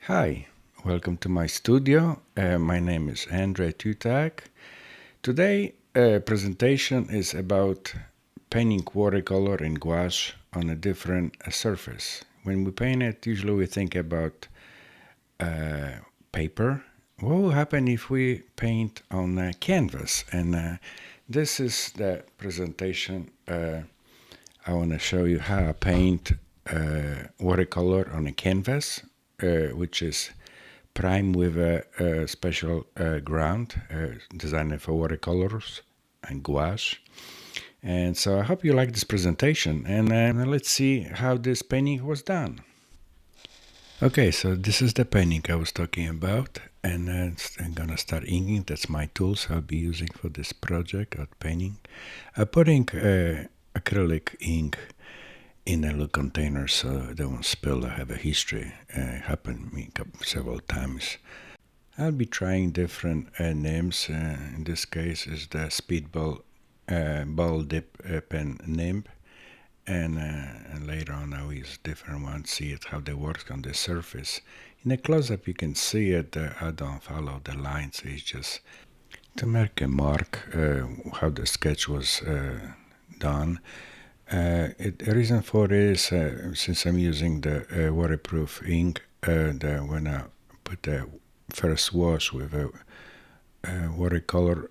Hi, welcome to my studio. My name is Andre Tutak. Today, presentation is about painting watercolor and gouache on a different surface. When we paint it, usually we think about paper. What will happen if we paint on a canvas? And this is the presentation. I want to show you how I paint watercolor on a canvas, which is primed with a special ground designed for watercolors and gouache. And so I hope you like this presentation, and let's see how this painting was done. Okay, so this is the painting I was talking about, and I'm gonna start inking. That's my tools I'll be using for this project of painting. I'm putting acrylic ink in a little container so they won't spill. I have a history. Happened to me several times. I'll be trying different names. In this case is the Speedball ball dip pen nib. And later on I will use different ones, see it how they work on the surface. In a close-up you can see it. I don't follow the lines, it's just to make a mark how the sketch was done. The reason for it is since I'm using the waterproof ink, when I put the first wash with a watercolor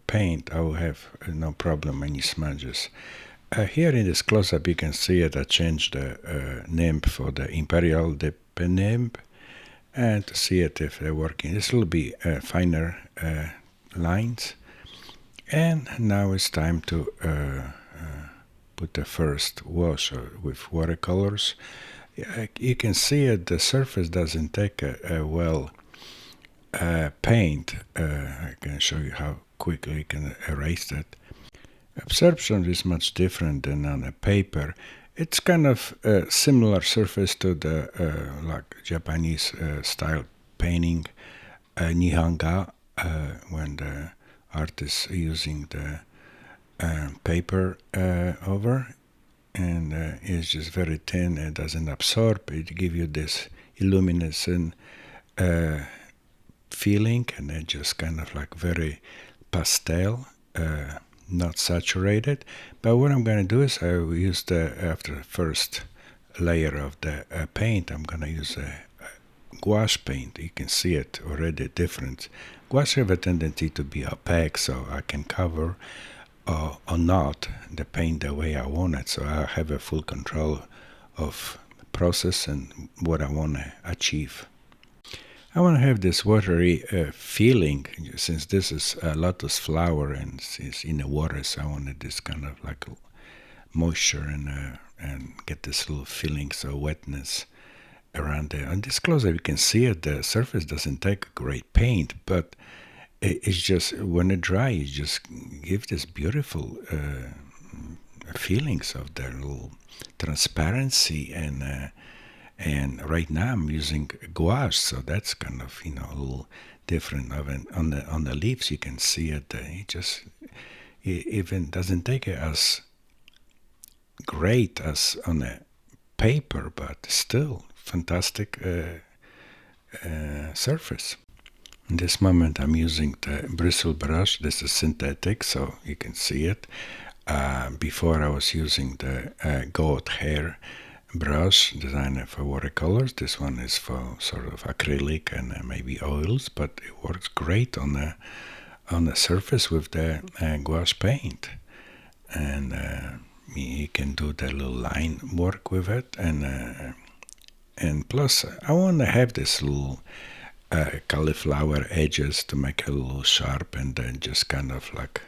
paint, I will have no problem any smudges. Here in this close-up you can see it. I changed the nib for the Imperial dip nib, and to see it if they're working. This will be finer lines. And now it's time to put the first wash with watercolors. You can see it, the surface doesn't take a well paint. I can show you how quickly you can erase it. Absorption is much different than on a paper. It's kind of a similar surface to the like Japanese style painting, Nihonga, when the artist is using the paper over, and it's just very thin. It doesn't absorb. It gives you this luminescent feeling, and it just kind of like very pastel. Not saturated, but what I'm going to do is I will use after the first layer of the paint, I'm going to use a gouache paint. You can see it already different. Gouache have a tendency to be opaque, so I can cover or not the paint the way I want it, so I have a full control of process and what I want to achieve. I want to have this watery feeling, since this is a lotus flower and it's in the water, so I wanted this kind of like moisture and get this little feeling, so wetness around there. On this close-up you can see it, the surface doesn't take great paint, but it's just, when it dries, it just gives this beautiful feelings of the little transparency. And right now I'm using gouache, so that's kind of, a little different. On the leaves you can see it. It even doesn't take it as great as on a paper, but still fantastic surface. In this moment I'm using the bristle brush. This is synthetic, so you can see it. Before I was using the goat hair brush designed for watercolors. This one is for sort of acrylic and maybe oils, but it works great on the surface with the gouache paint. And you can do the little line work with it, and plus I want to have this little cauliflower edges to make it a little sharp, and then just kind of like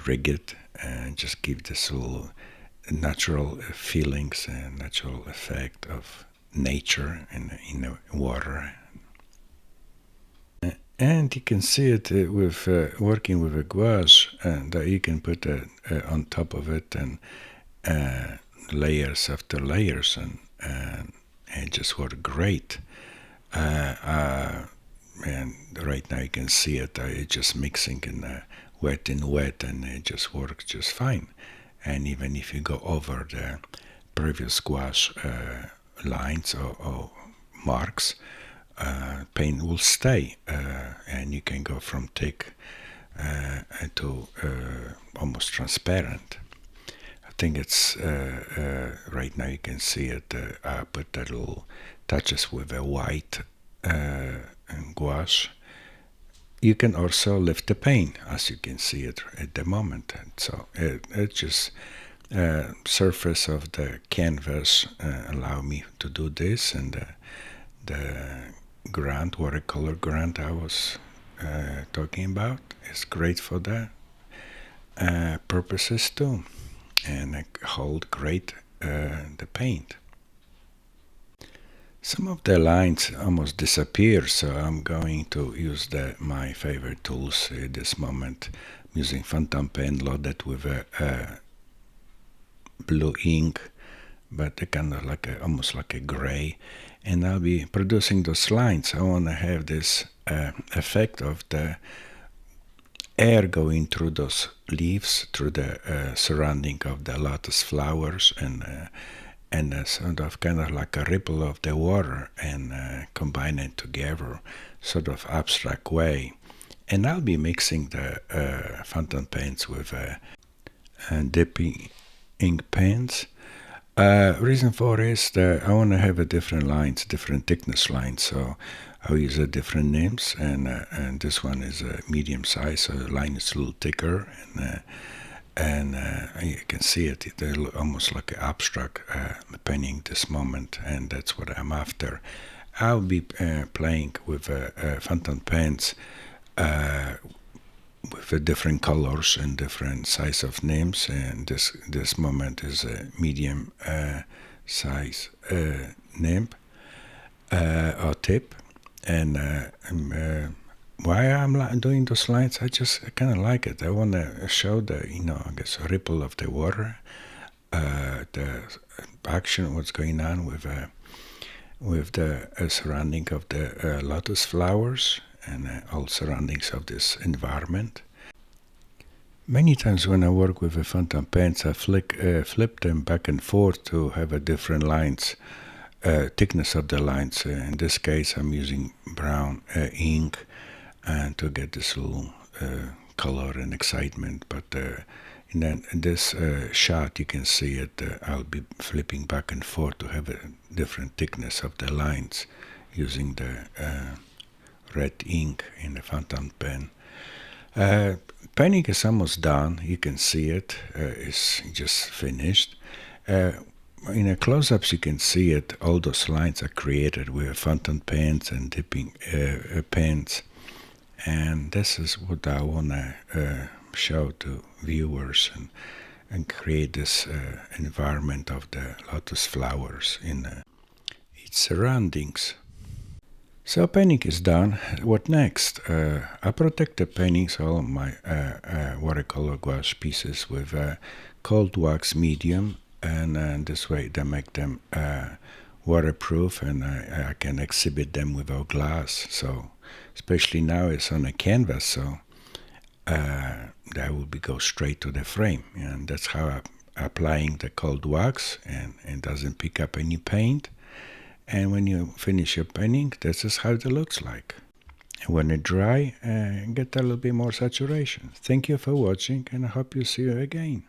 rig it and just give this little natural feelings and natural effect of nature in the water. And you can see it with working with a gouache, and you can put on top of it and layers after layers, and it just works great. And right now you can see it. It's just mixing in wet, and it just works just fine. And even if you go over the previous gouache lines or marks, paint will stay, and you can go from thick to almost transparent. I think it's right now you can see it. I put the little touches with a white gouache. You can also lift the paint, as you can see it at the moment. And so it just surface of the canvas allow me to do this, and the grant, watercolor grant I was talking about is great for that purposes too, and hold great the paint. Some of the lines almost disappear, so I'm going to use my favorite tools at this moment. I'm using fountain pen loaded with a blue ink, but kind of almost like a gray, and I'll be producing those lines. I want to have this effect of the air going through those leaves, through the surrounding of the lotus flowers, and a sort of kind of like a ripple of the water, and combine it together, sort of abstract way. And I'll be mixing the fountain pens with dipping ink pens. Reason for is that I want to have a different lines, different thickness lines, so I'll use different names, and this one is a medium size, so the line is a little thicker, and you can see it, it's almost like an abstract painting this moment, and that's what I'm after. I'll be playing with fountain pens with different colors and different size of names, and this moment is a medium size nib or tip. And why I'm doing those lines, I just kind of like it. I want to show the, I guess, ripple of the water, the action, what's going on with the surrounding of the lotus flowers, and all surroundings of this environment. Many times when I work with the fountain pens, I flip them back and forth to have a different lines, thickness of the lines. In this case, I'm using brown ink and to get this little color and excitement. But in this shot, you can see it. I'll be flipping back and forth to have a different thickness of the lines using the red ink in the fountain pen. Painting is almost done. You can see it. It's just finished. In the close-ups, you can see it. All those lines are created with fountain pens and dipping pens. And this is what I want to show to viewers, and create this environment of the lotus flowers in its surroundings. So painting is done. What next? I protect the paintings, all my watercolor gouache pieces, with cold wax medium, and this way they make them waterproof, and I can exhibit them without glass. So especially now it's on a canvas, so that will go straight to the frame, and that's how I'm applying the cold wax, and it doesn't pick up any paint. And when you finish your painting, this is how it looks like. And when it dry, get a little bit more saturation. Thank you for watching, and I hope you see you again.